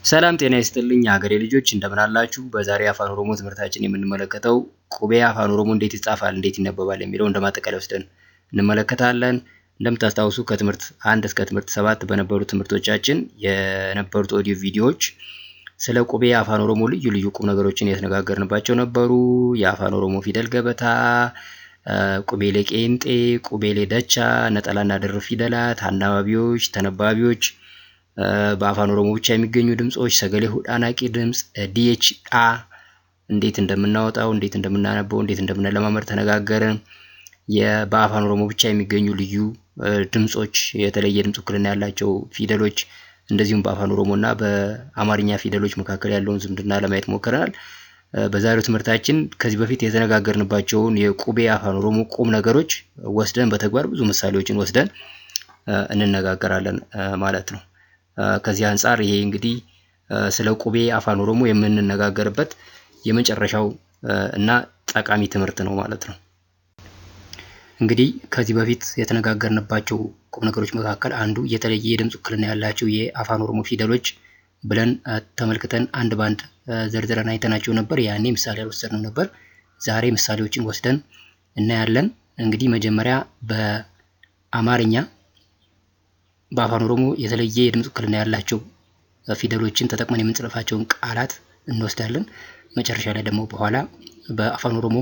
ሰላም ጤና ይስጥልኝ ሀገሬ ልጆች እንደምን አላችሁ? በዛሬ አፋን ኦሮሞ ትምህርታችን የምንመለከተው ቁቤ አፋን ኦሮሞ እንዴት ይጻፋል፣ እንዴት ይነበባል የሚለው እንደማጠቃለያ ወስደን እንመለከታለን። እንደምታስታውሱ ከትምህርት 1 እስከ ትምህርት 7 በነበሩ ትምህርቶቻችን የነበሩት ኦዲዮ ቪዲዮዎች ስለ ቁቤ አፋን ኦሮሞ ልዩ ልዩ ቁም ነገሮችን የተነጋገርንባቸው ነበሩ። የአፋን ኦሮሞ ፊደል ገበታ፣ ቁቤሌ ቄንጤ፣ ቁቤሌ ደቻ፣ ነጠላና ድርብ ፊደላት፣ አናባቢዎች፣ ተነባቢዎች፣ በአፋን ኦሮሞ ብቻ የሚገኙ ድምጾች፣ ሰገሌ ሁዳናቂ ድምጽ፣ ዲኤች አ እንዴት እንደምናወጣው፣ እንዴት እንደምናነበው፣ እንዴት እንደምንለማመድ ተነጋገርን። በአፋን ኦሮሞ ብቻ የሚገኙ ልዩ ድምጾች፣ የተለየ ድምጽ ውክልና ያላቸው ፊደሎች፣ እንደዚሁም በአፋን ኦሮሞና በአማርኛ ፊደሎች መካከል ያለውን ዝምድና ለማየት ሞክረናል። በዛሬው ትምህርታችን ከዚህ በፊት የተነጋገርንባቸውን የቁቤ አፋን ኦሮሞ ቁም ነገሮች ወስደን በተግባር ብዙ ምሳሌዎችን ወስደን እንነጋገራለን ማለት ነው። ከዚህ አንፃር ይሄ እንግዲህ ስለ ቁቤ አፋን ኦሮሞ የምንነጋገርበት የመጨረሻው እና ጠቃሚ ትምህርት ነው ማለት ነው። እንግዲህ ከዚህ በፊት የተነጋገርንባቸው ቁም ነገሮች መካከል አንዱ የተለየ የድምጽ ውክልና ያላቸው የአፋን ኦሮሞ ፊደሎች ብለን ተመልክተን አንድ ባንድ ዘርዝረን አይተናቸው ነበር። ያኔ ምሳሌ አልወሰድንም ነበር። ዛሬ ምሳሌዎችን ወስደን እናያለን። እንግዲህ መጀመሪያ በአማርኛ በአፋን ኦሮሞ የተለየ የድምጽ ውክልና ያላቸው ፊደሎችን ተጠቅመን የምንጽፋቸውን ቃላት እንወስዳለን። መጨረሻ ላይ ደግሞ በኋላ በአፋን ኦሮሞ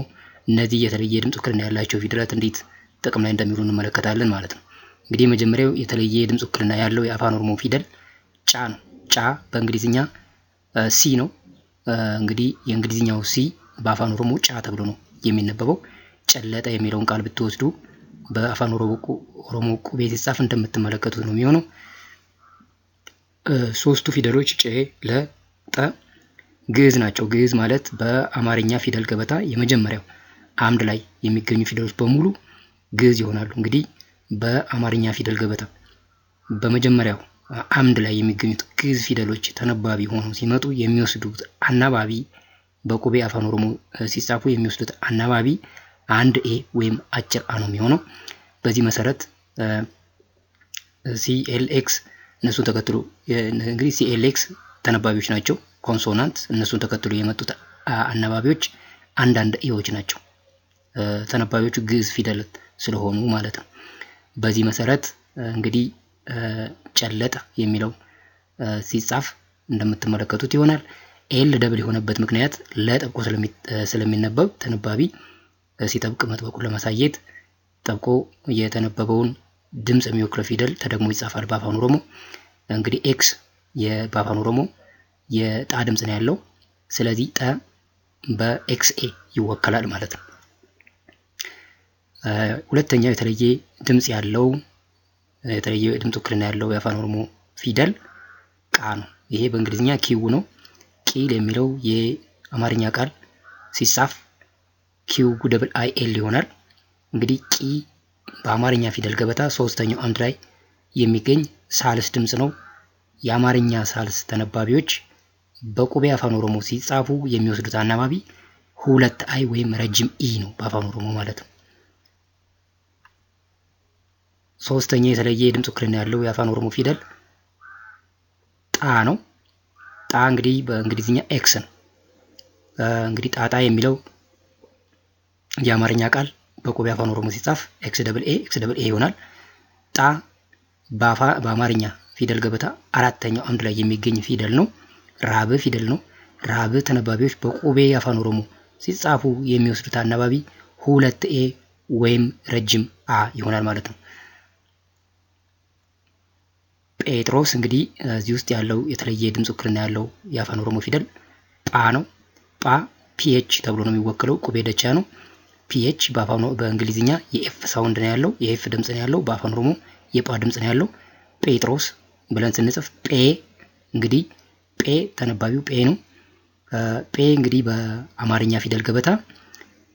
እነዚህ የተለየ የድምጽ ውክልና ያላቸው ፊደላት እንዴት ጥቅም ላይ እንደሚውሉ እንመለከታለን ማለት ነው። እንግዲህ መጀመሪያው የተለየ የድምጽ ውክልና ያለው የአፋን ኦሮሞ ፊደል ጫ ነው። ጫ በእንግሊዝኛ ሲ ነው። እንግዲህ የእንግሊዝኛው ሲ በአፋን ኦሮሞ ጫ ተብሎ ነው የሚነበበው። ጨለጠ የሚለውን ቃል ብትወስዱ በአፋን ኦሮሞ ቁቤ ሲጻፍ እንደምትመለከቱት ነው የሚሆነው። ሶስቱ ፊደሎች ጨ፣ ለ፣ ጠ ግዕዝ ናቸው። ግዕዝ ማለት በአማርኛ ፊደል ገበታ የመጀመሪያው አምድ ላይ የሚገኙ ፊደሎች በሙሉ ግዕዝ ይሆናሉ። እንግዲህ በአማርኛ ፊደል ገበታ በመጀመሪያው አምድ ላይ የሚገኙት ግዕዝ ፊደሎች ተነባቢ ሆነው ሲመጡ የሚወስዱት አናባቢ በቁቤ አፋን ኦሮሞ ሲጻፉ የሚወስዱት አናባቢ አንድ ኤ ወይም አጭር አ ነው የሚሆነው። በዚህ መሰረት ሲኤልኤክስ እነሱን ተከትሎ እንግዲህ ሲኤልኤክስ ተነባቢዎች ናቸው፣ ኮንሶናንት። እነሱን ተከትሎ የመጡት አናባቢዎች አንዳንድ ኤዎች ናቸው፣ ተነባቢዎቹ ግዕዝ ፊደል ስለሆኑ ማለት ነው። በዚህ መሰረት እንግዲህ ጨለጠ የሚለው ሲጻፍ እንደምትመለከቱት ይሆናል። ኤል ደብል የሆነበት ምክንያት ለጠብቆ ስለሚነበብ ተነባቢ ሲጠብቅ መጥበቁን ለማሳየት ጠብቆ የተነበበውን ድምጽ የሚወክለው ፊደል ተደግሞ ይጻፋል በአፋን ኦሮሞ። እንግዲህ ኤክስ በአፋን ኦሮሞ የጣ ድምጽ ነው ያለው። ስለዚህ ጠ በኤክስኤ ይወከላል ማለት ነው። ሁለተኛው የተለየ ድምጽ ያለው የተለየ ድምጽ ውክልና ያለው የአፋን ኦሮሞ ፊደል ቃ ነው። ይሄ በእንግሊዝኛ ኪው ነው። ቂል የሚለው የአማርኛ ቃል ሲጻፍ ኪው ደብል አይ ኤል ይሆናል። እንግዲህ ቂ በአማርኛ ፊደል ገበታ ሶስተኛው አምድ ላይ የሚገኝ ሳልስ ድምጽ ነው። የአማርኛ ሳልስ ተነባቢዎች በቁቤ አፋን ኦሮሞ ሲጻፉ የሚወስዱት አናባቢ ሁለት አይ ወይም ረጅም ኢ ነው በአፋን ኦሮሞ ማለት ነው። ሶስተኛ የተለየ የድምጽ ውክልና ያለው የአፋን ኦሮሞ ፊደል ጣ ነው። ጣ እንግዲህ በእንግሊዝኛ ኤክስ ነው። እንግዲህ ጣጣ የሚለው የአማርኛ ቃል በቁቤ አፋን ኦሮሞ ሲጻፍ ኤክስ ደብል ኤ ይሆናል። ጣ በአማርኛ ፊደል ገበታ አራተኛው አምድ ላይ የሚገኝ ፊደል ነው። ራብ ፊደል ነው። ራብ ተነባቢዎች በቁቤ አፋን ኦሮሞ ሲጻፉ የሚወስዱት አናባቢ ሁለት ኤ ወይም ረጅም አ ይሆናል ማለት ነው። ጴጥሮስ እንግዲህ እዚህ ውስጥ ያለው የተለየ ድምጽ ውክልና ያለው የአፋን ኦሮሞ ፊደል ጳ ነው። ጳ ፒኤች ተብሎ ነው የሚወክለው። ቁቤ ደቻ ነው። ፒኤች በእንግሊዝኛ የኤፍ ሳውንድ ነው ያለው፣ የኤፍ ድምጽ ነው ያለው። በአፋን ኦሮሞ የጳ ድምጽ ነው ያለው። ጴጥሮስ ብለን ስንጽፍ ጴ እንግዲህ ጴ ተነባቢው ጴ ነው። ጴ እንግዲህ በአማርኛ ፊደል ገበታ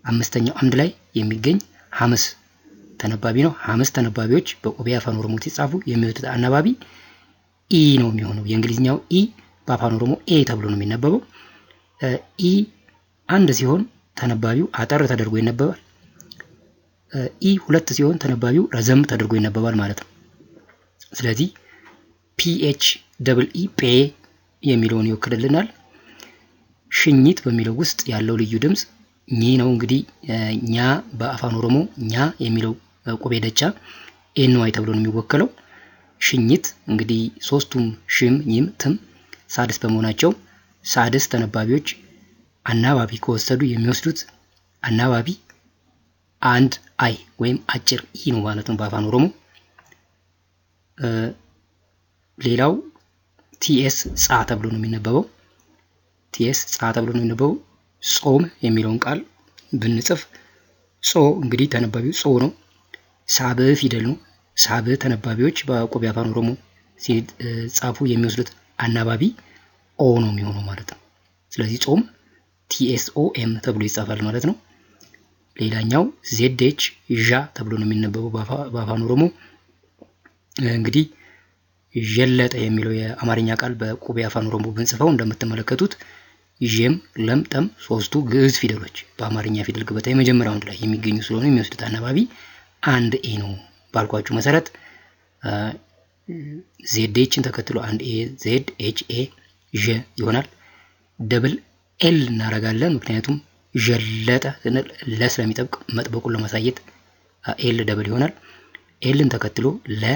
አምስተኛው አምድ ላይ የሚገኝ ሐምስ ተነባቢ ነው። ሐምስ ተነባቢዎች በቁቤ አፋን ኦሮሞ ሲጻፉ የሚወስዱት አናባቢ ኢ ነው የሚሆነው። የእንግሊዝኛው ኢ በአፋን ኦሮሞ ኤ ተብሎ ነው የሚነበበው። ኢ አንድ ሲሆን ተነባቢው አጠር ተደርጎ ይነበባል። ኢ ሁለት ሲሆን ተነባቢው ረዘም ተደርጎ ይነበባል ማለት ነው። ስለዚህ ፒኤች ደብል ኢ ፔ የሚለውን ይወክልልናል። ሽኝት በሚለው ውስጥ ያለው ልዩ ድምፅ ኝ ነው። እንግዲህ ኛ በአፋን ኦሮሞ ኛ የሚለው ቁቤ ደቻ ኤንዋይ ተብሎ ነው የሚወከለው። ሽኝት እንግዲህ ሶስቱም ሽም ኝም ትም ሳድስ በመሆናቸው ሳድስ ተነባቢዎች አናባቢ ከወሰዱ የሚወስዱት አናባቢ አንድ አይ ወይም አጭር ኢ ነው ማለት ነው በአፋን ኦሮሞ። ሌላው ቲኤስ ጻ ተብሎ ነው የሚነበበው። ቲኤስ ጻ ተብሎ ነው የሚነበበው። ጾም የሚለውን ቃል ብንጽፍ ጾ እንግዲህ ተነባቢው ጾ ነው። ሳብ ፊደል ነው። ሳብ ተነባቢዎች በቁቤ አፋን ኦሮሞ ሲጻፉ የሚወስዱት አናባቢ ኦ ነው የሚሆነው ማለት ነው። ስለዚህ ጾም ቲኤስኦኤም ተብሎ ይጻፋል ማለት ነው። ሌላኛው ዜድኤች ዣ ተብሎ ነው የሚነበበው በአፋን ኦሮሞ። እንግዲህ ዠለጠ የሚለው የአማርኛ ቃል በቁቤ አፋን ኦሮሞ ብንጽፈው እንደምትመለከቱት ዠም ለም ጠም ሶስቱ ግዕዝ ፊደሎች በአማርኛ ፊደል ገበታ የመጀመሪያው አንድ ላይ የሚገኙ ስለሆነ የሚወስዱት አናባቢ አንድ ኤ ነው ባልኳችሁ መሰረት ዜድኤችን ተከትሎ አንድ ኤ ዜድ ኤች ኤ ዠ ይሆናል። ደብል ኤል እናደርጋለን ምክንያቱም ዠለጠ ስንል ለ ስለሚጠብቅ መጥበቁን ለማሳየት ኤል ደብል ይሆናል። ኤልን ተከትሎ ለ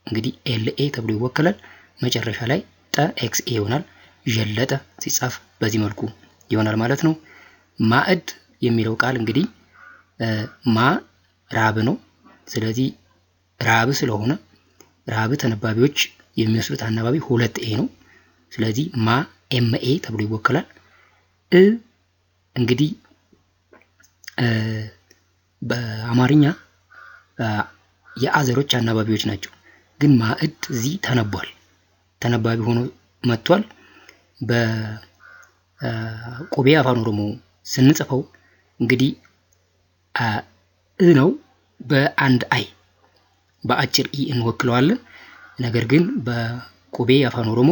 እንግዲህ ኤል ኤ ተብሎ ይወከላል። መጨረሻ ላይ ጠ ኤክስ ኤ ይሆናል። ዠለጠ ሲጻፍ በዚህ መልኩ ይሆናል ማለት ነው። ማዕድ የሚለው ቃል እንግዲህ ማ ራብ ነው። ስለዚህ ራብ ስለሆነ ራብ ተነባቢዎች የሚወስዱት አናባቢ ሁለት ኤ ነው። ስለዚህ ማ ኤም ኤ ተብሎ ይወከላል። እንግዲህ በአማርኛ የአዘሮች አናባቢዎች ናቸው። ግን ማዕድ እዚህ ተነቧል፣ ተነባቢ ሆኖ መጥቷል። በቁቤ አፋን ኦሮሞ ስንጽፈው እንግዲህ ነው በአንድ አይ በአጭር ኢ እንወክለዋለን። ነገር ግን በቁቤ አፋን ኦሮሞ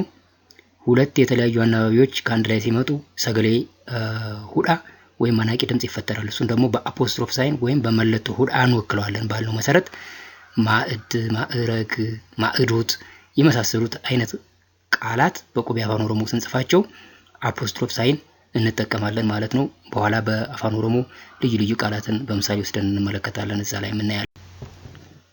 ሁለት የተለያዩ አናባቢዎች ከአንድ ላይ ሲመጡ ሰገሌ ሁዳ ወይም አናቂ ድምጽ ይፈጠራል። እሱን ደግሞ በአፖስትሮፍ ሳይን ወይም በመለቶ ሁዳ እንወክለዋለን ባለው መሰረት ማዕድ፣ ማዕረግ፣ ማዕዶት የመሳሰሉት አይነት ቃላት በቁቤ አፋን ኦሮሞ ስንጽፋቸው አፖስትሮፍ ሳይን እንጠቀማለን ማለት ነው። በኋላ በአፋን ኦሮሞ ልዩ ልዩ ቃላትን በምሳሌ ወስደን እንመለከታለን። እዛ ላይ የምናያለን።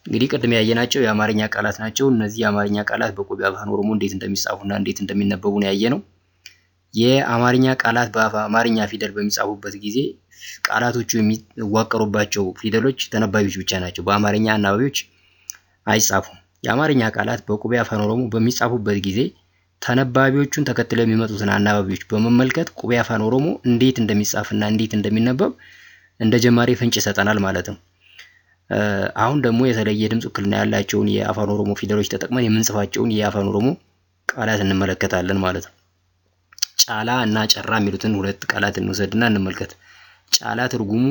እንግዲህ ቅድም ያየናቸው የአማርኛ ቃላት ናቸው። እነዚህ የአማርኛ ቃላት በቁቤ አፋን ኦሮሞ እንዴት እንደሚጻፉና እንዴት እንደሚነበቡ ነው ያየነው። የአማርኛ ቃላት በአማርኛ ፊደል በሚጻፉበት ጊዜ ቃላቶቹ የሚዋቀሩባቸው ፊደሎች ተነባቢዎች ብቻ ናቸው። በአማርኛ አናባቢዎች አይጻፉም። የአማርኛ ቃላት በቁቤ አፋን ኦሮሞ በሚጻፉበት ጊዜ ተነባቢዎቹን ተከትለው የሚመጡትን አናባቢዎች በመመልከት ቁቤ አፋን ኦሮሞ እንዴት እንደሚጻፍና እንዴት እንደሚነበብ እንደ ጀማሪ ፍንጭ ይሰጠናል ማለት ነው። አሁን ደግሞ የተለየ ድምጽ ውክልና ያላቸውን የአፋን ኦሮሞ ፊደሎች ተጠቅመን የምንጽፋቸውን የአፋን ኦሮሞ ቃላት እንመለከታለን ማለት ነው። ጫላ እና ጨራ የሚሉትን ሁለት ቃላት እንወስድና እንመልከት። ጫላ ትርጉሙ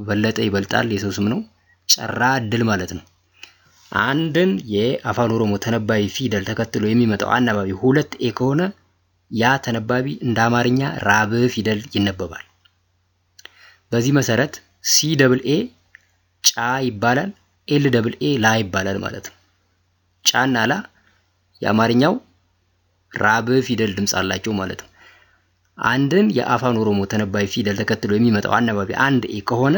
በለጠ፣ ይበልጣል የሰው ስም ነው። ጨራ እድል ማለት ነው። አንድን የአፋን ኦሮሞ ተነባቢ ፊደል ተከትሎ የሚመጣው አናባቢ ሁለት ኤ ከሆነ ያ ተነባቢ እንደ አማርኛ ራብ ፊደል ይነበባል። በዚህ መሰረት ሲ ደብል ኤ ጫ ይባላል፣ ኤል ደብል ኤ ላ ይባላል ማለት ነው። ጫና ላ የአማርኛው ራብ ፊደል ድምጽ አላቸው ማለት ነው። አንድን የአፋን ኦሮሞ ተነባቢ ፊደል ተከትሎ የሚመጣው አናባቢ አንድ ኤ ከሆነ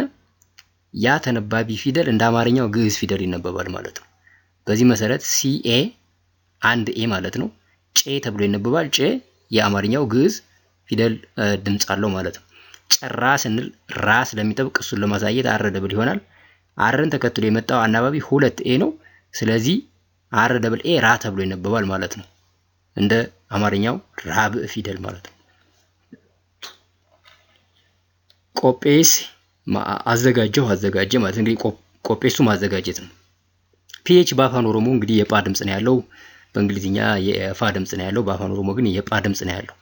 ያ ተነባቢ ፊደል እንደ አማርኛው ግዕዝ ፊደል ይነበባል ማለት ነው። በዚህ መሰረት ሲኤ አንድ ኤ ማለት ነው። ጬ ተብሎ ይነበባል። ጬ የአማርኛው ግዕዝ ፊደል ድምጽ አለው ማለት ነው። ጨራ ስንል ራ ስለሚጠብቅ እሱን ለማሳየት አር ደብል ይሆናል። አርን ተከትሎ የመጣው አናባቢ ሁለት ኤ ነው። ስለዚህ አር ደብል ኤ ራ ተብሎ ይነበባል ማለት ነው። እንደ አማርኛው ራብ ፊደል ማለት ነው። ቆጴስ አዘጋጀው፣ አዘጋጀ ማለት እንግዲህ ቆጴሱ ማዘጋጀት ነው። ፒኤች በአፋን ኦሮሞ እንግዲህ የጳ ድምጽ ነው ያለው፣ በእንግሊዝኛ የፋ ድምጽ ነው ያለው፣ በአፋን ኦሮሞ ግን የጳ ድምጽ ነው ያለው።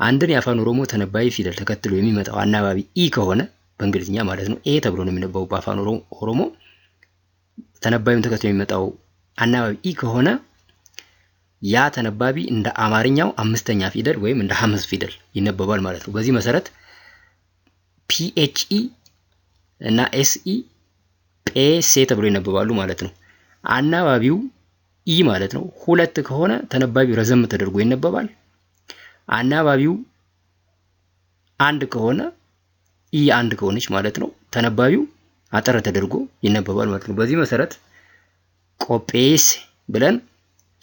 አንድን የአፋን ኦሮሞ ተነባቢ ፊደል ተከትሎ የሚመጣው አናባቢ ኢ ከሆነ በእንግሊዝኛ ማለት ነው ኤ ተብሎ ነው የሚነበበው። በአፋን ኦሮሞ ተነባቢውን ተከትሎ የሚመጣው አናባቢ ኢ ከሆነ ያ ተነባቢ እንደ አማርኛው አምስተኛ ፊደል ወይም እንደ ሐመዝ ፊደል ይነበባል ማለት ነው። በዚህ መሰረት ፒኤችኢ እና ኤስኢ ጴሴ ተብሎ ይነበባሉ ማለት ነው። አናባቢው ኢ ማለት ነው። ሁለት ከሆነ ተነባቢው ረዘም ተደርጎ ይነበባል። አናባቢው አንድ ከሆነ ኢ አንድ ከሆነች ማለት ነው ተነባቢው አጠር ተደርጎ ይነበባል ማለት ነው። በዚህ መሰረት ቆጴስ ብለን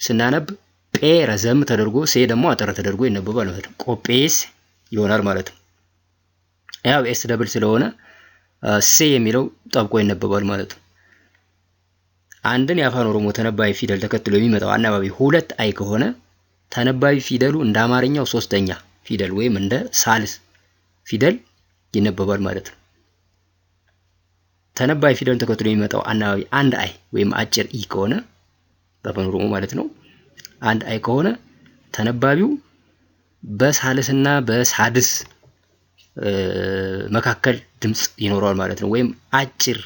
ስናነብ ጴ ረዘም ተደርጎ ሴ ደግሞ አጠር ተደርጎ ይነበባል ማለት ነው። ቆጴስ ይሆናል ማለት ነው። ያው ኤስ ደብል ስለሆነ ሴ የሚለው ጠብቆ ይነበባል ማለት ነው። አንድን የአፋን ኦሮሞ ተነባቢ ፊደል ተከትሎ የሚመጣው አናባቢ ሁለት አይ ከሆነ ተነባቢ ፊደሉ እንደ አማርኛው ሶስተኛ ፊደል ወይም እንደ ሳልስ ፊደል ይነበባል ማለት ነው። ተነባቢ ፊደሉን ተከትሎ የሚመጣው አናባቢ አንድ አይ ወይም አጭር ኢ ከሆነ በአፋን ኦሮሞ ማለት ነው አንድ አይ ከሆነ ተነባቢው በሳልስና በሳድስ መካከል ድምጽ ይኖረዋል ማለት ነው። ወይም አጭር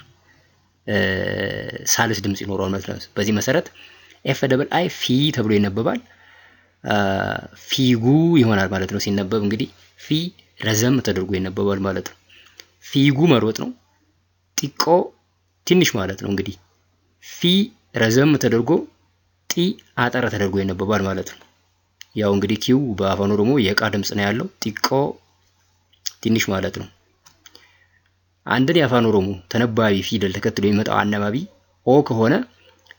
ሳልስ ድምጽ ይኖረዋል ማለት ነው። በዚህ መሰረት ኤፍ ደብል አይ ፊ ተብሎ ይነበባል። ፊጉ ይሆናል ማለት ነው። ሲነበብ እንግዲህ ፊ ረዘም ተደርጎ ይነበባል ማለት ነው። ፊጉ መሮጥ ነው። ጢቆ ትንሽ ማለት ነው። እንግዲህ ፊ ረዘም ተደርጎ ጢ አጠር ተደርጎ ይነበባል ማለት ነው። ያው እንግዲህ ኪው በአፋን ኦሮሞ የቃ ድምጽ ነው ያለው። ጢቆ ትንሽ ማለት ነው። አንድን የአፋን ኦሮሞ ተነባቢ ፊደል ተከትሎ የሚመጣው አናባቢ ኦ ከሆነ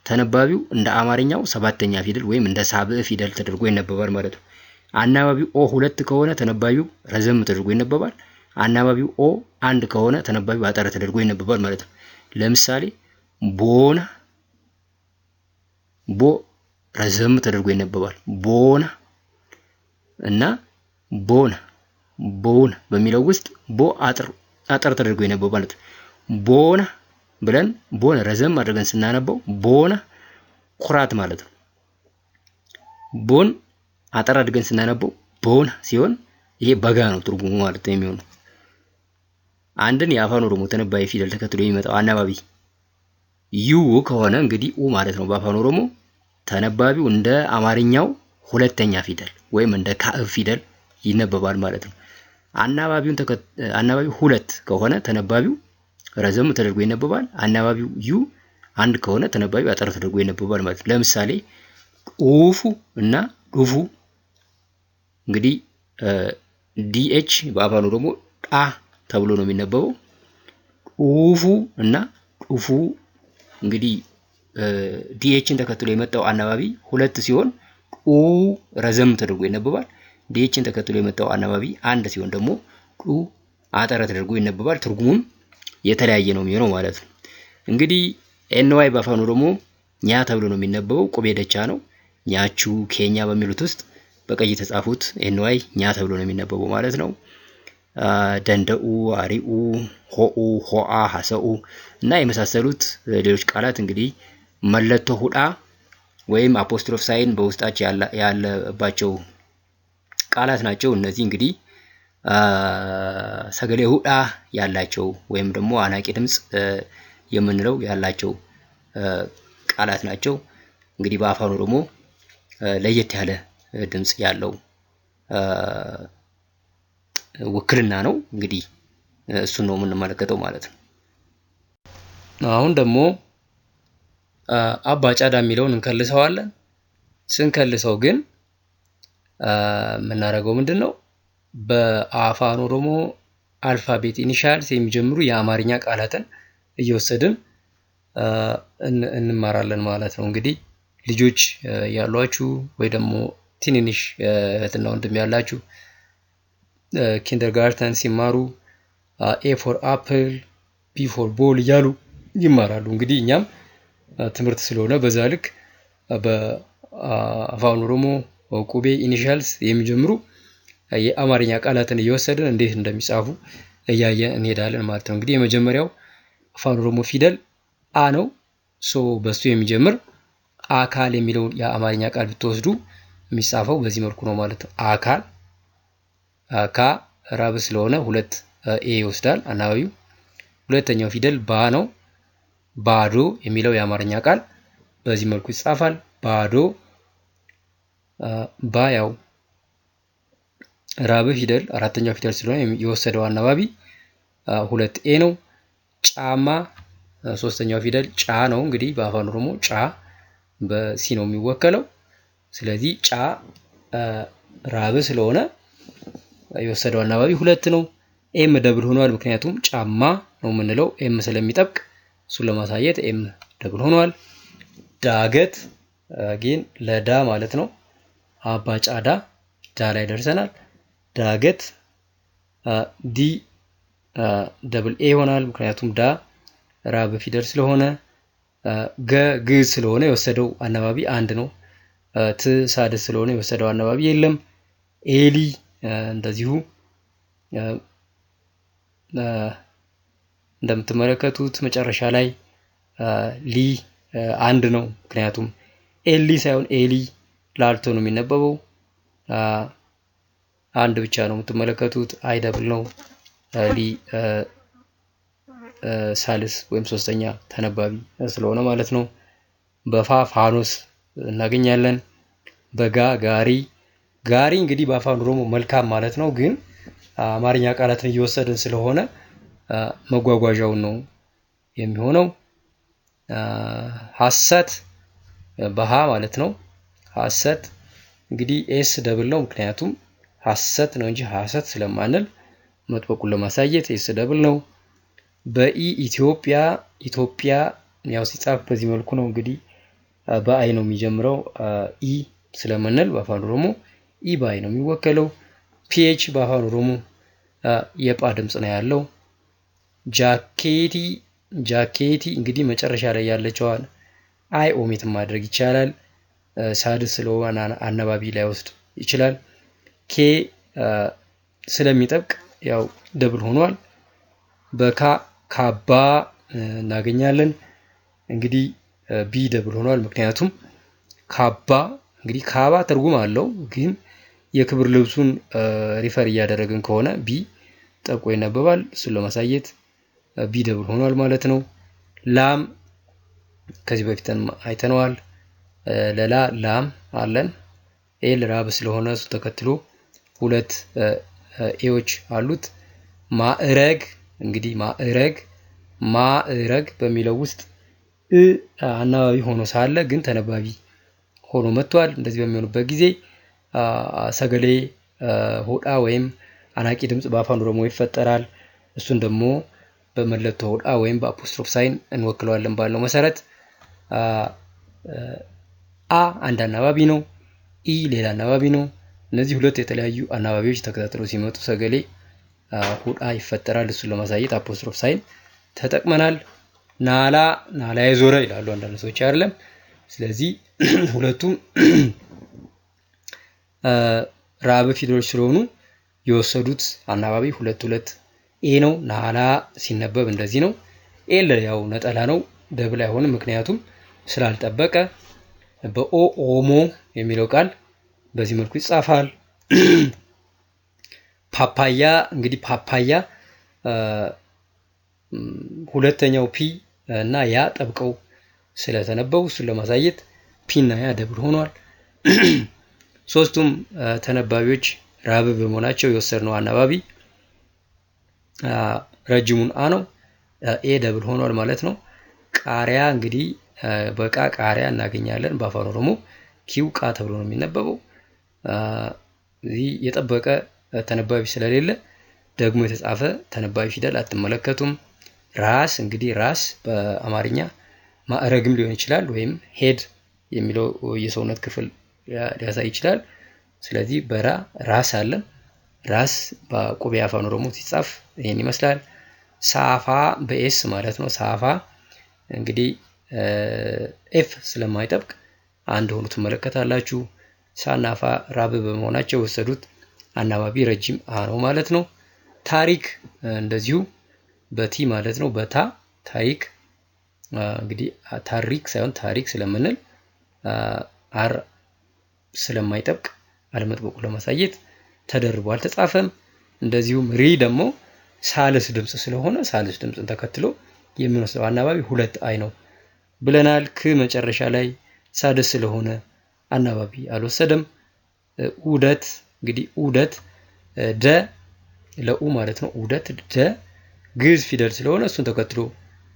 ተነባቢው እንደ አማርኛው ሰባተኛ ፊደል ወይም እንደ ሳብዕ ፊደል ተደርጎ ይነበባል ማለት ነው። አናባቢው ኦ ሁለት ከሆነ ተነባቢው ረዘም ተደርጎ ይነበባል። አናባቢው ኦ አንድ ከሆነ ተነባቢው አጠር ተደርጎ ይነበባል ማለት ነው። ለምሳሌ ቦና ቦ ረዘም ተደርጎ ይነበባል። ቦና እና ቦና ቦና በሚለው ውስጥ ቦ አጠር ተደርጎ ይነበባል ማለት ነው። ቦና ብለን ቦና ረዘም አድርገን ስናነበው ቦና ኩራት ማለት ነው። ቦን አጠር አድርገን ስናነበው ቦና ሲሆን ይሄ በጋ ነው ትርጉሙ ማለት ነው የሚሆነው። አንድን የአፋን ኦሮሞ ተነባቢ ፊደል ተከትሎ የሚመጣው አናባቢ ዩ ከሆነ እንግዲህ ኡ ማለት ነው በአፋን ኦሮሞ ተነባቢው እንደ አማርኛው ሁለተኛ ፊደል ወይም እንደ ካዕብ ፊደል ይነበባል ማለት ነው። አናባቢው ሁለት ከሆነ ተነባቢው ረዘም ተደርጎ ይነበባል። አናባቢው ዩ አንድ ከሆነ ተነባቢው አጠር ተደርጎ ይነበባል ማለት ነው። ለምሳሌ ኡፉ እና ዱፉ እንግዲህ ዲኤች በአፋን ኦሮሞ ጣ ተብሎ ነው የሚነበበው። ኡፉ እና ዱፉ እንግዲህ ዲኤችን ተከትሎ የመጣው አናባቢ ሁለት ሲሆን ኡ ረዘም ተደርጎ ይነበባል። ዲኤችን ተከትሎ የመጣው አናባቢ አንድ ሲሆን ደግሞ ዱ አጠር ተደርጎ ይነበባል። ትርጉሙም የተለያየ ነው የሚሆነው ማለት ነው። እንግዲህ ኤንዋይ በአፋን ኦሮሞ ኛ ተብሎ ነው የሚነበበው። ቁቤ ደቻ ነው። ኛቹ ኬኛ በሚሉት ውስጥ በቀይ የተጻፉት ኤንዋይ ኛ ተብሎ ነው የሚነበበው ማለት ነው። ደንደኡ፣ አሪኡ፣ ሆኡ፣ ሆአ፣ ሐሰኡ እና የመሳሰሉት ሌሎች ቃላት እንግዲህ መለቶ ሁዳ ወይም አፖስትሮፍ ሳይን በውስጣቸው ያለባቸው ቃላት ናቸው። እነዚህ እንግዲህ ሰገሌ ሁዳ ያላቸው ወይም ደግሞ አናቂ ድምጽ የምንለው ያላቸው ቃላት ናቸው። እንግዲህ በአፋን ኦሮሞ ለየት ያለ ድምጽ ያለው ውክልና ነው። እንግዲህ እሱን ነው የምንመለከተው ማለት ነው። አሁን ደግሞ አባ ጫዳ የሚለውን እንከልሰዋለን። ስንከልሰው ግን የምናደርገው ምንድነው? በአፋን ኦሮሞ አልፋቤት ኢኒሻልስ የሚጀምሩ የአማርኛ ቃላትን እየወሰድን እንማራለን ማለት ነው። እንግዲህ ልጆች ያሏችሁ ወይ ደግሞ ትንንሽ እህትና ወንድም ያላችሁ ኪንደርጋርተን ሲማሩ ኤ ፎር አፕል ቢ ፎር ቦል እያሉ ይማራሉ። እንግዲህ እኛም ትምህርት ስለሆነ በዛ ልክ በአፋን ኦሮሞ ቁቤ ኢኒሻልስ የሚጀምሩ የአማርኛ ቃላትን እየወሰድን እንዴት እንደሚጻፉ እያየን እንሄዳለን ማለት ነው። እንግዲህ የመጀመሪያው አፋን ኦሮሞ ፊደል አ ነው። ሶ በሱ የሚጀምር አካል የሚለው የአማርኛ ቃል ብትወስዱ የሚጻፈው በዚህ መልኩ ነው ማለት ነው። አካል ካ ራብ ስለሆነ ሁለት ኤ ይወስዳል አናባቢው። ሁለተኛው ፊደል ባ ነው። ባዶ የሚለው የአማርኛ ቃል በዚህ መልኩ ይጻፋል። ባዶ ባ ያው ራብ ፊደል አራተኛው ፊደል ስለሆነ የወሰደው አናባቢ ሁለት ኤ ነው። ጫማ ሶስተኛው ፊደል ጫ ነው። እንግዲህ በአፋን ኦሮሞ ጫ በሲ ነው የሚወከለው። ስለዚህ ጫ ራብ ስለሆነ የወሰደው አናባቢ 2 ነው። ኤም ደብል ሆኗል፣ ምክንያቱም ጫማ ነው የምንለው ኤም ስለሚጠብቅ እሱን ለማሳየት ኤም ደብል ሆኗል። ዳገት ግን ለዳ ማለት ነው። አባጫዳ ዳ ላይ ደርሰናል። ዳገት ዲ ደብል ኤ ይሆናል፣ ምክንያቱም ዳ ራብ ፊደል ስለሆነ። ግ ስለሆነ የወሰደው አናባቢ 1 ነው። ት ሳድስ ስለሆነ የወሰደው አናባቢ የለም። ኤሊ እንደዚሁ እንደምትመለከቱት መጨረሻ ላይ ሊ 1 ነው፣ ምክንያቱም ኤሊ ሳይሆን ኤሊ ላልቶ ነው የሚነበበው። 1 ብቻ ነው የምትመለከቱት። አይ ደብል ነው። ሊ ሳልስ ወይም ሶስተኛ ተነባቢ ስለሆነ ማለት ነው። በፋ ፋኖስ እናገኛለን። በጋ ጋሪ ጋሪ እንግዲህ በአፋን ኦሮሞ መልካም ማለት ነው፣ ግን አማርኛ ቃላትን እየወሰድን ስለሆነ መጓጓዣውን ነው የሚሆነው። ሐሰት በሃ ማለት ነው። ሐሰት እንግዲህ ኤስ ደብል ነው፣ ምክንያቱም ሐሰት ነው እንጂ ሐሰት ስለማንል መጥበቁን ለማሳየት ኤስ ደብል ነው። በኢ ኢትዮጵያ ኢትዮጵያ ያው ሲጻፍ በዚህ መልኩ ነው እንግዲህ በአይ ነው የሚጀምረው። ኢ ስለምንል በአፋን ኦሮሞ ኢ በአይ ነው የሚወከለው። ፒኤች በአፋን ኦሮሞ የጳ ድምጽ ነው ያለው። ጃኬቲ ጃኬቲ እንግዲህ መጨረሻ ላይ ያለችዋን አይ ኦሚት ማድረግ ይቻላል። ሳድስ ስለሆነ አናባቢ ላይ ወስድ ይችላል። ኬ ስለሚጠብቅ ያው ደብል ሆኗል። በካ ካባ እናገኛለን። እንግዲህ ቢ ደብል ሆኗል፣ ምክንያቱም ካባ እንግዲህ ካባ ትርጉም አለው፣ ግን የክብር ልብሱን ሪፈር እያደረግን ከሆነ ቢ ጠብቆ ይነበባል። እሱን ለማሳየት ቢ ደብል ሆኗል ማለት ነው። ላም ከዚህ በፊትም አይተነዋል። ለላ ላም አለን። ኤል ራብ ስለሆነ እሱ ተከትሎ 2 ኤዎች አሉት። ማዕረግ እንግዲህ ማዕረግ በሚለው ውስጥ አናባቢ ሆኖ ሳለ ግን ተነባቢ ሆኖ መጥቷል። እንደዚህ በሚሆንበት ጊዜ ሰገሌ ሆዳ ወይም አናቂ ድምጽ በአፋን ኦሮሞ ይፈጠራል። እሱን ደግሞ በመለቶ ሆዳ ወይም በአፖስትሮፍ ሳይን እንወክለዋለን ባለው መሰረት አ አንድ አናባቢ ነው፣ ኢ ሌላ አናባቢ ነው። እነዚህ 2 የተለያዩ አናባቢዎች ተከታትለው ሲመጡ ሰገሌ ሆዳ ይፈጠራል። እሱን ለማሳየት አፖስትሮፍ ሳይን ተጠቅመናል። ናላ የዞረ ይላሉ አንዳንድ ሰዎች አይደለም። ስለዚህ ሁለቱም ራብ ፊደሎች ስለሆኑ የወሰዱት አናባቢ 2 ኤ ነው። ናላ ሲነበብ እንደዚህ ነው። ኤል ያው ነጠላ ነው፣ ደብል አይሆንም፣ ምክንያቱም ስላልጠበቀ። በኦ ኦሞ የሚለው ቃል በዚህ መልኩ ይጻፋል። ፓፓያ እንግዲህ ፓፓያ ሁለተኛው ፒ እና ያ ጠብቀው ስለተነበቡ እሱን ለማሳየት ፒ እና ያ ደብል ሆኗል። ሶስቱም ተነባቢዎች ራብ በመሆናቸው የወሰድነው አናባቢ ረጅሙን አ ነው። ኤ ደብል ሆኗል ማለት ነው። ቃሪያ እንግዲህ በቃ ቃሪያ እናገኛለን። በአፋን ኦሮሞ ኪው ቃ ተብሎ ነው የሚነበበው። እዚህ የጠበቀ ተነባቢ ስለሌለ ደግሞ የተጻፈ ተነባቢ ፊደል አትመለከቱም። ራስ እንግዲህ ራስ በአማርኛ ማዕረግም ሊሆን ይችላል፣ ወይም ሄድ የሚለው የሰውነት ክፍል ሊያሳይ ይችላል። ስለዚህ በራ ራስ አለን። ራስ በቁቤ አፋን ኦሮሞ ሲጻፍ ይሄን ይመስላል። ሳፋ በኤስ ማለት ነው። ሳፋ እንግዲህ ኤፍ ስለማይጠብቅ አንድ ሆኖ ትመለከታላችሁ። ሳናፋ ራብ በመሆናቸው የወሰዱት አናባቢ ረጅም አ ነው ማለት ነው። ታሪክ እንደዚሁ በቲ ማለት ነው። በታ ታሪክ እንግዲህ ታሪክ ሳይሆን ታሪክ ስለምንል አር ስለማይጠብቅ አለመጥበቁ ለማሳየት ተደርቦ አልተጻፈም። እንደዚሁም ሪ ደግሞ ሳልስ ድምጽ ስለሆነ ሳልስ ድምጽን ተከትሎ የሚወስደው አናባቢ 2 አይ ነው ብለናል። ክ መጨረሻ ላይ ሳድስ ስለሆነ አናባቢ አልወሰደም። ኡደት እንግዲህ ኡደት ደ ለኡ ማለት ነው። ኡደት ደ ግዕዝ ፊደል ስለሆነ እሱን ተከትሎ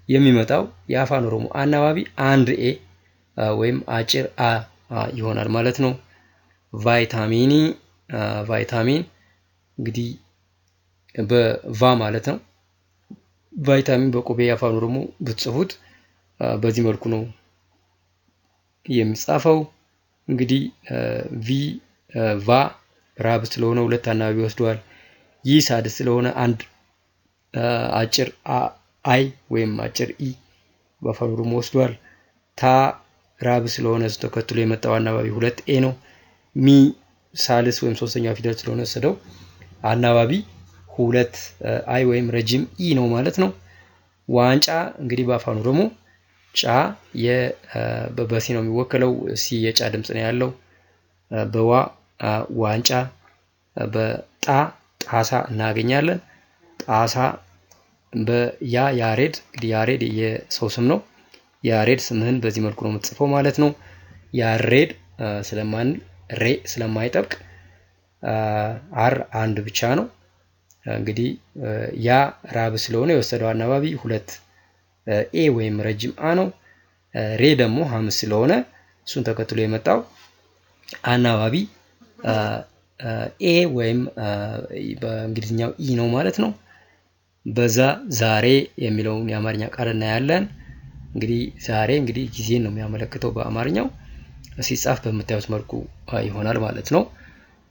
የሚመጣው የአፋን ኦሮሞ አናባቢ 1 ኤ ወይም አጭር አ ይሆናል ማለት ነው። ቫይታሚኒ ቫይታሚን እንግዲህ በቫ ማለት ነው። ቫይታሚን በቁቤ አፋን ኦሮሞ ብትጽፉት በዚህ መልኩ ነው የሚጻፈው። እንግዲህ ቪ ቫ ራብ ስለሆነ ሁለት አናባቢ ወስደዋል። ይህ ሳድስ ስለሆነ አንድ አጭር አይ ወይም አጭር ኢ በአፋን ኦሮሞ ወስደዋል። ታ ራብ ስለሆነ ተከትሎ የመጣው አናባቢ ሁለት ኤ ነው። ሚ ሳልስ ወይም ሶስተኛው ፊደል ስለሆነ ወሰደው አናባቢ ሁለት አይ ወይም ረጅም ኢ ነው ማለት ነው። ዋንጫ እንግዲህ በአፋን ኦሮሞ ጫ በሲ ነው የሚወከለው። ሲ የጫ ድምጽ ነው ያለው። በዋ ዋንጫ፣ በጣ ጣሳ እናገኛለን። ጣሳ በያ ያሬድ እንግዲህ ያሬድ የሰው ስም ነው። ያሬድ ስምህን በዚህ መልኩ ነው የምትጽፈው ማለት ነው። ያሬድ ስለማን ሬ ስለማይጠብቅ አር አንድ ብቻ ነው። እንግዲህ ያ ራብ ስለሆነ የወሰደው አናባቢ ሁለት ኤ ወይም ረጅም አ ነው። ሬ ደግሞ ሐምስ ስለሆነ እሱን ተከትሎ የመጣው አናባቢ ኤ ወይም በእንግሊዝኛው ኢ ነው ማለት ነው። በዛ ዛሬ የሚለውን የአማርኛ ቃል እናያለን። እንግዲህ ዛሬ እንግዲህ ጊዜን ነው የሚያመለክተው በአማርኛው ሲጻፍ በምታዩት መልኩ ይሆናል ማለት ነው።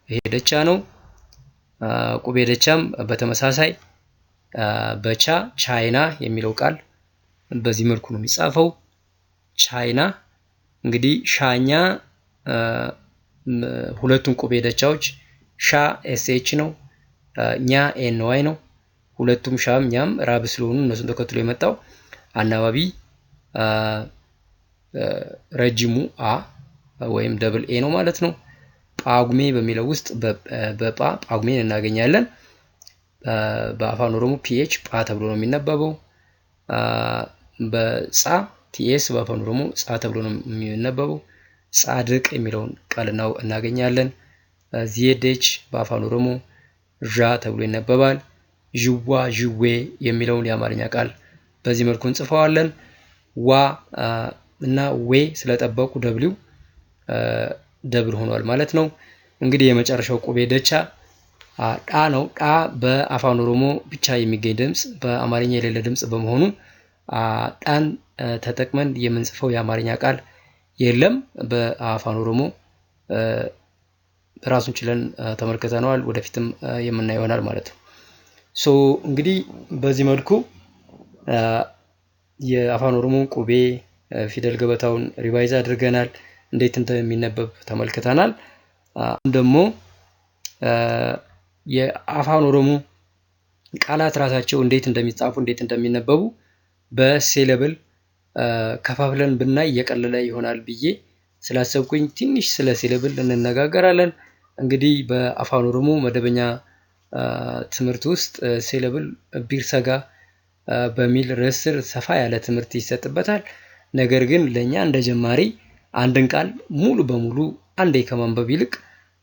ይሄ ደቻ ነው። ቁቤ ደቻም በተመሳሳይ በቻ ቻይና የሚለው ቃል በዚህ መልኩ ነው የሚጻፈው። ቻይና እንግዲህ ሻኛ ሁለቱም ቁቤ ደቻዎች ሻ ኤስኤች ነው፣ ኛ ኤንዋይ ነው። ሁለቱም ሻም ኛም ራብ ስለሆኑ እነሱን ተከትሎ የመጣው አናባቢ ረጅሙ አ ወይም ደብል ኤ ነው ማለት ነው። ጳጉሜ በሚለው ውስጥ በጳ ጳጉሜን እናገኛለን። በአፋን ኦሮሞ ፒኤች ጳ ተብሎ ነው የሚነበበው። በጻ ቲኤስ በአፋን ኦሮሞ ጻ ተብሎ ነው የሚነበበው። ጻድቅ የሚለውን ቃል እናገኛለን። ዚኤድኤች በአፋን ኦሮሞ ዣ ተብሎ ይነበባል። ዥዋ ዥዌ የሚለውን የአማርኛ ቃል በዚህ መልኩ እንጽፈዋለን። ዋ እና ዌ ስለጠበቁ ደብሊው ደብል ሆኗል ማለት ነው። እንግዲህ የመጨረሻው ቁቤ ደቻ ጣ ነው። ጣ በአፋን ኦሮሞ ብቻ የሚገኝ ድምጽ በአማርኛ የሌለ ድምጽ በመሆኑ ጣን ተጠቅመን የምንጽፈው የአማርኛ ቃል የለም። በአፋን ኦሮሞ ራሱን ችለን ተመልክተነዋል። ወደፊትም የምናየው ይሆናል ማለት ነው። እንግዲህ በዚህ መልኩ የአፋን ኦሮሞ ቁቤ ፊደል ገበታውን ሪቫይዝ አድርገናል። እንዴት እንደሚነበብ ተመልክተናል። ደግሞ የአፋን ኦሮሞ ቃላት ራሳቸው እንዴት እንደሚጻፉ እንዴት እንደሚነበቡ በሴሌብል ከፋፍለን ብናይ የቀለለ ይሆናል ብዬ ስላሰብኩኝ ትንሽ ስለ ሴሌብል እንነጋገራለን። እንግዲህ በአፋን ኦሮሞ መደበኛ ትምህርት ውስጥ ሴሌብል ቢርሰጋ በሚል ርዕስ ስር ሰፋ ያለ ትምህርት ይሰጥበታል። ነገር ግን ለኛ እንደ ጀማሪ አንድን ቃል ሙሉ በሙሉ አንዴ ከማንበብ ይልቅ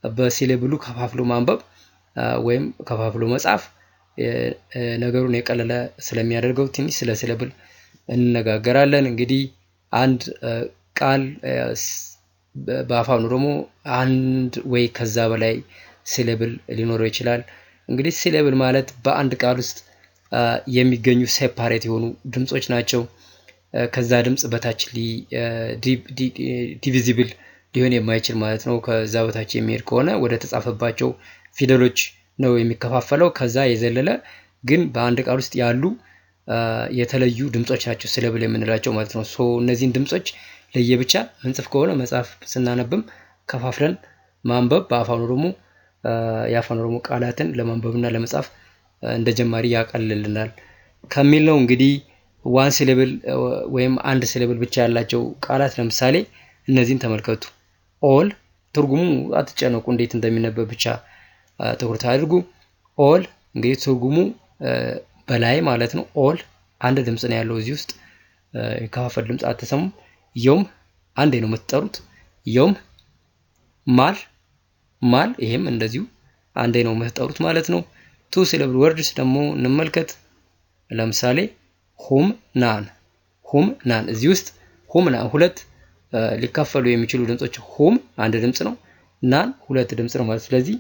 በሴሌብሉ ከፋፍሎ ማንበብ ወይም ከፋፍሎ መጻፍ ነገሩን የቀለለ ስለሚያደርገው ትንሽ ስለ ሴሌብል እንነጋገራለን። እንግዲህ አንድ ቃል በአፋን ኦሮሞ አንድ ወይ ከዛ በላይ ሴሌብል ሊኖረው ይችላል። እንግዲህ ሴሌብል ማለት በአንድ ቃል ውስጥ የሚገኙ ሴፓሬት የሆኑ ድምጾች ናቸው። ከዛ ድምጽ በታች ዲቪዚብል ሊሆን የማይችል ማለት ነው። ከዛ በታች የሚሄድ ከሆነ ወደ ተጻፈባቸው ፊደሎች ነው የሚከፋፈለው። ከዛ የዘለለ ግን በአንድ ቃል ውስጥ ያሉ የተለዩ ድምጾች ናቸው ሴሌብል የምንላቸው ማለት ነው። እነዚህን ድምጾች ለየብቻ ምንጽፍ ከሆነ መጻፍ ስናነብም ከፋፍለን ማንበብ በአፋን ኦሮሞ የአፋን ኦሮሞ ቃላትን ለማንበብና ለመጻፍ እንደ ጀማሪ ያቀልልናል ከሚል ነው። እንግዲህ ዋን ሴሌብል ወይም አንድ ሴሌብል ብቻ ያላቸው ቃላት ለምሳሌ እነዚህን ተመልከቱ። ኦል ትርጉሙ አትጨነቁ፣ እንዴት እንደሚነበብ ብቻ ትኩረት አድርጉ። ኦል እንግዲህ ትርጉሙ በላይ ማለት ነው። ኦል አንድ ድምጽ ነው ያለው እዚህ ውስጥ የከፋፈል ድምጽ አትሰሙም። ዮም አንዴ ነው የምትጠሩት። ዮም ማል ማል ይሄም እንደዚሁ አንዴ ነው የምትጠሩት ማለት ነው። ቱ ሴሌብል ወርድስ ደግሞ እንመልከት። ለምሳሌ ሁም ናን ሁም ናን እዚህ ውስጥ ሁም ናን ሁለት ሊካፈሉ የሚችሉ ድምጾች ሁም አንድ ድምጽ ነው፣ ናን ሁለት ድምጽ ነው ማለት። ስለዚህ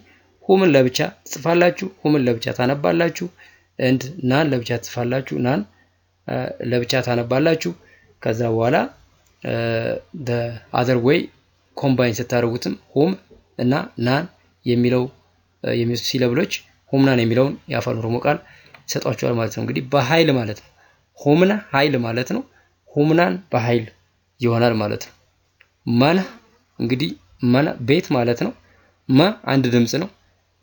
ሁምን ለብቻ ትጽፋላችሁ፣ ሁምን ለብቻ ታነባላችሁ። and ናን ለብቻ ትጽፋላችሁ፣ ናን ለብቻ ታነባላችሁ። ከዛ በኋላ the other way ኮምባይን ስታደርጉትም ሁም እና ናን የሚለው ሲለብሎች ሁምናን የሚለውን የአፋን ኦሮሞ ቃል ይሰጧቸዋል ማለት ነው። እንግዲህ በኃይል ማለት ነው። ሁምና ኃይል ማለት ነው። ሁምናን በኃይል ይሆናል ማለት ነው። ማና እንግዲህ ማና ቤት ማለት ነው። ማ አንድ ድምጽ ነው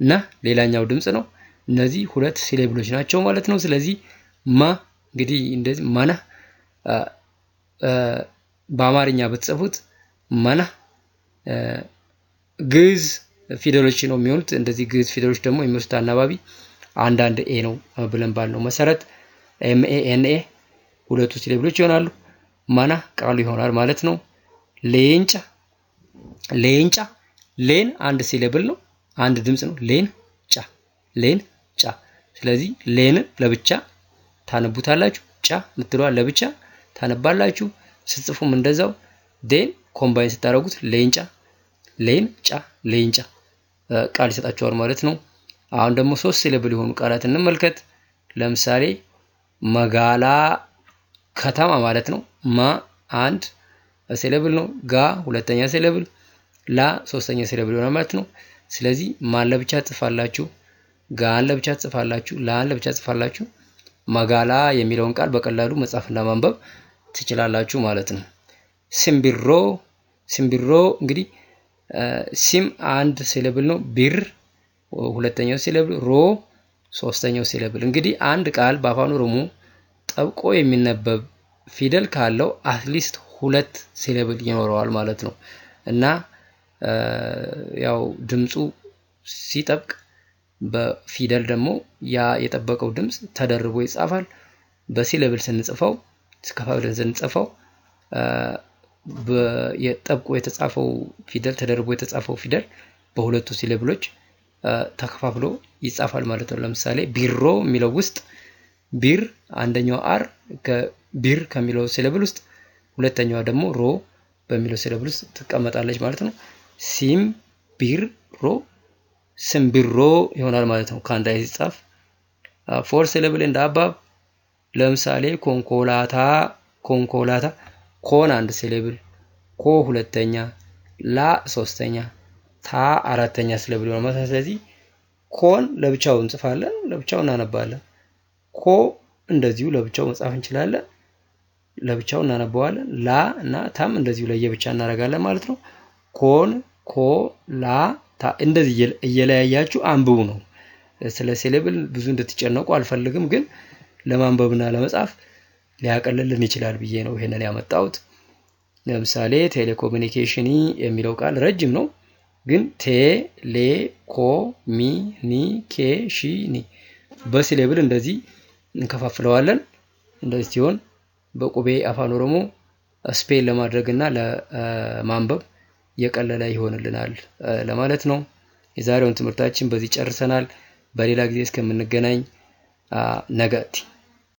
እና ሌላኛው ድምጽ ነው። እነዚህ ሁለት ሲሌብሎች ናቸው ማለት ነው። ስለዚህ ማ እንግዲህ እንደዚህ ማና በአማርኛ ብትጽፉት ማና ግዕዝ ፊደሎች ነው የሚሆኑት። እንደዚህ ግዕዝ ፊደሎች ደግሞ የሚወስድ አናባቢ አንዳንድ ኤ ነው ብለን ባልነው መሰረት ኤምኤ ሁለቱ ሲሌብሎች ይሆናሉ። ማና ቃሉ ይሆናል ማለት ነው። ሌንጫ ሌንጫ ሌን አንድ ሲሌብል ነው፣ አንድ ድምጽ ነው። ሌን ጫ። ስለዚህ ሌን ለብቻ ታነቡታላችሁ፣ ጫ ምትለዋ ለብቻ ታነባላችሁ። ስትጽፉም እንደዛው ዴን ኮምባይን ስታደርጉት ሌንጫ ሌንጫ ቃል ይሰጣቸዋል ማለት ነው። አሁን ደግሞ 3 ሲሌብል የሆኑ ቃላት እንመልከት። ለምሳሌ መጋላ ከተማ ማለት ነው። ማ አንድ ሲሌብል ነው፣ ጋ ሁለተኛ ሲሌብል፣ ላ ሶስተኛ ሲሌብል ይሆናል ማለት ነው። ስለዚህ ማን ለብቻ ጽፋላችሁ፣ ጋን ለብቻ ጽፋላችሁ፣ ላን ለብቻ ጽፋላችሁ። መጋላ የሚለውን ቃል በቀላሉ መጻፍና ማንበብ ትችላላችሁ ማለት ነው። ሲምቢሮ እንግዲህ ሲም አንድ ሲሌብል ነው፣ ቢር ሁለተኛው ሲሌብል፣ ሮ ሶስተኛው ሲሌብል። እንግዲህ አንድ ቃል በአፋን ኦሮሞ ጠብቆ የሚነበብ ፊደል ካለው አትሊስት 2 ሲሌብል ይኖረዋል ማለት ነው። እና ያው ድምጹ ሲጠብቅ በፊደል ደግሞ ያ የጠበቀው ድምጽ ተደርቦ ይጻፋል። በሲሌብል ስንጽፈው ስከፋፍለን ስንጽፈው የጠብቆ የተጻፈው ፊደል ተደርቦ የተጻፈው ፊደል በሁለቱ ሲሌብሎች ተከፋፍሎ ይጻፋል ማለት ነው። ለምሳሌ ቢሮ የሚለው ውስጥ ቢር አንደኛው አር ከቢር ከሚለው ሲሌብል ውስጥ ሁለተኛዋ ደግሞ ሮ በሚለው ሲሌብል ውስጥ ትቀመጣለች ማለት ነው። ሲም ቢር ሮ ስምቢሮ ይሆናል ማለት ነው ከአንድ ላይ ሲጻፍ። 4 ሲሌብል እንደ አባብ ለምሳሌ ኮንኮላታ ኮን አንድ ሲሌብል፣ ኮ ሁለተኛ፣ ላ ሶስተኛ፣ ታ አራተኛ ሲሌብል ይሆናል ማለት ነው። ስለዚህ ኮን ለብቻው እንጽፋለን፣ ለብቻው እናነባለን። ኮ እንደዚሁ ለብቻው መጻፍ እንችላለን፣ ለብቻው እናነባዋለን። ላ እና ታም እንደዚሁ ለየብቻ እናደርጋለን ማለት ነው። ኮን፣ ኮ፣ ላ፣ ታ እንደዚህ እየለያያችሁ አንብቡ ነው። ስለ ሲሌብል ብዙ እንድትጨነቁ አልፈልግም፣ ግን ለማንበብና ለመጻፍ ሊያቀልልን ይችላል ብዬ ነው ይሄንን ያመጣሁት። ለምሳሌ ቴሌኮሙኒኬሽን የሚለው ቃል ረጅም ነው፣ ግን ቴሌኮሚኒኬሽን በሲሌብል እንደዚህ እንከፋፍለዋለን። እንደዚህ ሲሆን በቁቤ አፋን ኦሮሞ ስፔል ለማድረግና ለማንበብ የቀለለ ይሆንልናል ለማለት ነው። የዛሬውን ትምህርታችን በዚህ ጨርሰናል። በሌላ ጊዜ እስከምንገናኝ ነገቲ